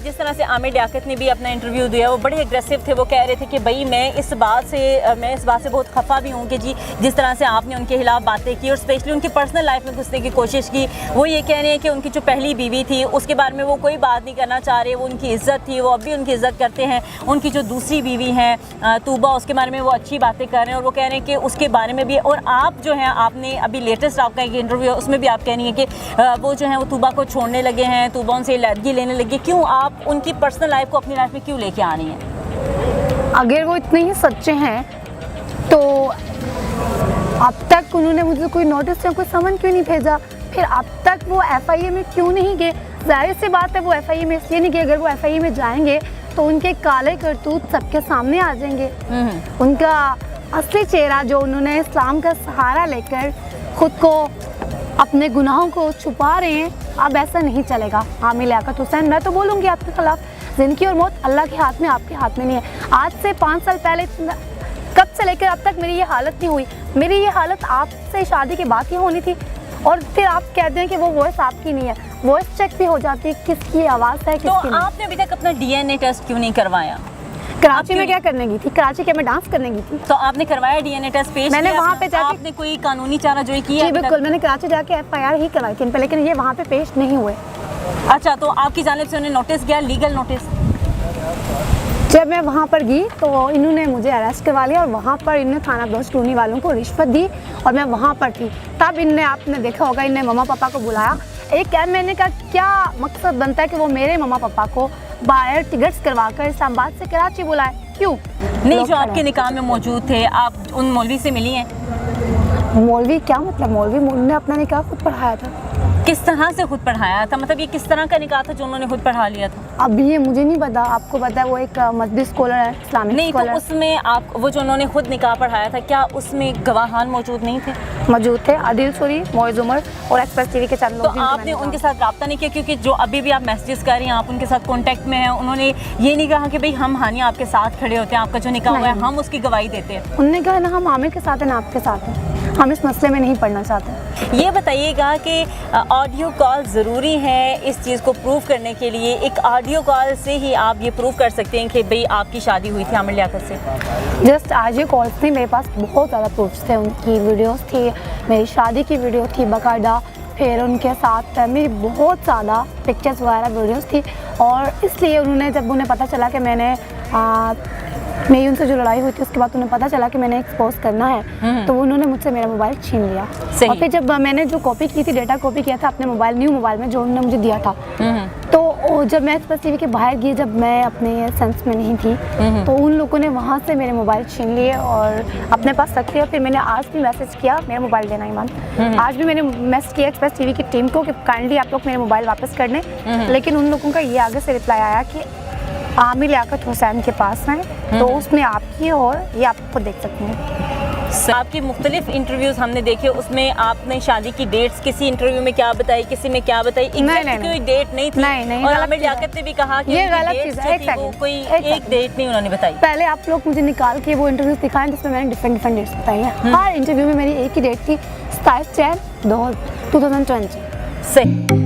जिस तरह से आमिर लियाकत ने भी अपना इंटरव्यू दिया वो बड़े एग्रेसिव थे। वो कह रहे थे कि भाई मैं इस बात से बहुत खफा भी हूँ कि जी जिस तरह से आपने उनके खिलाफ बातें की और स्पेशली उनकी पर्सनल लाइफ में घुसने की कोशिश की। वो ये कह रहे हैं कि उनकी जो पहली बीवी थी उसके बारे में वो कोई बात नहीं करना चाह रहे, वो उनकी इज़्ज़त थी, वो अब भी उनकी इज़्ज़त करते हैं। उनकी जो दूसरी बीवी हैं तूबा, उसके बारे में वो अच्छी बातें कर रहे हैं और वो कह रहे हैं कि उसके बारे में भी। और आप जो हैं आपने अभी लेटेस्ट आपका एक इंटरव्यू है उसमें भी आप कह रही हैं कि वो जो है वो तूबा को छोड़ने लगे हैं, तूबा उनसे इलादगी लेने लगी। क्यों आप उनकी पर्सनल लाइफ को अपनी लाइफ में क्यों लेके आ रही हैं? अगर वो इतने ही सच्चे हैं तो अब तक उन्होंने मुझे कोई नोटिस या कोई समन क्यों नहीं भेजा? फिर अब तक वो FIA में क्यों नहीं गए? जाहिर सी बात है वो FIA में इसलिए नहीं गए, अगर वो FIA में जाएंगे तो उनके काले करतूत सबके सामने आ जाएंगे। उनका असली चेहरा जो उन्होंने इस्लाम का सहारा लेकर खुद को अपने गुनाहों को छुपा रहे हैं, अब ऐसा नहीं चलेगा। आमिर लियाकत हुसैन, मैं तो बोलूँगी आपके खिलाफ ज़िंदगी और मौत अल्लाह के हाथ में, आपके हाथ में नहीं है। आज से 5 साल पहले कब से लेकर अब तक मेरी ये हालत नहीं हुई। मेरी ये हालत आपसे शादी के बाद ही होनी थी और फिर आप कहते हैं कि वो वॉइस आपकी नहीं है। वॉइस चेक भी हो जाती है किसकी आवाज़ है किसकी तो नहीं। आपने अभी तक अपना DNA टेस्ट क्यों नहीं करवाया? कराची में क्या करने गई थी? कराची क्या मैं डांस करने गई थी? तो आपने करवाया DNA टेस्ट? पेश मैंने किया वहाँ पे जाके आपने कोई कानूनी चाराजोई की है? जी बिल्कुल, मैंने कराची जाके FIR ही करवाई थी, लेकिन ये वहाँ पे पेश नहीं हुए। अच्छा, तो आपकी जानिब से उन्हें नोटिस गया, लीगल नोटिस? जब मैं वहाँ पर गई तो इन्होंने मुझे अरेस्ट करवा लिया और वहाँ पर इन्होंने थाना बलोच टूनी वालों को रिश्वत दी और मैं वहाँ पर थी। तब इनने, आपने देखा होगा, इनने मम्मा पापा को बुलाया। एक मैंने कहा क्या मकसद बनता है कि वो मेरे मम्मा पापा को बाहर टिकट्स करवा कर इस्लामाबाद से कराची बुलाए? क्यों नहीं, जो आपके निकाह में मौजूद थे, आप उन मौलवी से मिली हैं? मौलवी क्या मतलब? मौलवी ने अपना निकाह खुद पढ़ाया था। किस तरह से खुद पढ़ाया था? मतलब ये किस तरह का निकाह था जो उन्होंने खुद पढ़ा लिया था? अब ये मुझे नहीं पता, आपको पता है वो एक मजहबी स्कॉलर है, इस्लामिक नहीं स्कॉलर। तो उसमें आप वो जो उन्होंने खुद निकाह पढ़ाया था, क्या उसमें गवाहान मौजूद नहीं थे? मौजूद थे, आदिल सूरी, मोइज़ उमर और एक्सप्रेस टीवी के चंद लोग। तो आपने उनके साथ रब्ता नहीं किया? क्योंकि जो अभी भी आप मैसेजेस कर रही हैं आप उनके साथ कांटेक्ट में हैं, उन्होंने ये नहीं कहा कि भाई हम हानिया आपके साथ खड़े होते हैं, आपका जो निकाह हुआ है हम उसकी गवाही देते हैं? उन्होंने कहा ना हम आमिर के साथ हैं ना आपके साथ हैं, हम इस मसले में नहीं पढ़ना चाहते। ये बताइएगा कि ऑडियो कॉल ज़रूरी है इस चीज़ को प्रूव करने के लिए? एक ऑडियो कॉल से ही आप ये प्रूव कर सकते हैं कि भाई आपकी शादी हुई थी आमिर लियाकत से? जस्ट ऑडियो कॉल्स थी, मेरे पास बहुत ज़्यादा प्रूफ्स थे, उनकी वीडियोस थी, मेरी शादी की वीडियो थी बाकायदा, फिर उनके साथ मेरी बहुत ज़्यादा पिक्चर्स वगैरह वीडियोस थी। और इसलिए उन्होंने, जब उन्हें पता चला कि मेरी उनसे जो लड़ाई हुई थी उसके बाद उन्हें पता चला कि मैंने एक्सपोज करना है, तो उन्होंने मुझसे मेरा मोबाइल छीन लिया। और फिर जब मैंने जो कॉपी की थी, डेटा कॉपी किया था अपने मोबाइल, न्यू मोबाइल में जो उन्होंने मुझे दिया था, तो जब मैं एक्सप्रेस टीवी के बाहर गई, जब मैं अपने सेंस में नहीं थी, तो उन लोगों ने वहाँ से मेरे मोबाइल छीन लिए और अपने पास रख लिया। फिर मैंने आज भी मैसेज किया, मेरा मोबाइल देना ईमान, आज भी मैंने मैसेज किया एक्सप्रेस टीवी की टीम को कि काइंडली आप लोग मेरे मोबाइल वापस कर दें। लेकिन उन लोगों का ये आगे से रिप्लाई आया कि आमिर लियाकत हुसैन के पास है, तो उसमें आपकी और ये आप खुद देख सकते हैं। आपकी मुख्तलिफ इंटरव्यूज़ हमने देखे, उसमें आपने शादी की डेट्स किसी इंटरव्यू में क्या बताई, किसी में क्या बताई, कोई डेट नहीं थी। नहीं, और आमिर लियाकत ने भी कहा कि ये गलत चीज़ है, वो कोई एक डेट नहीं उन्होंने बताई। पहले आप लोग मुझे निकाल के वो इंटरव्यूज दिखाएं जिसमें मैंने डिफरेंट डेट्स बताई हैं। हर इंटरव्यू में मेरी एक ही डेट थी, 27 जनवरी 2020। सही।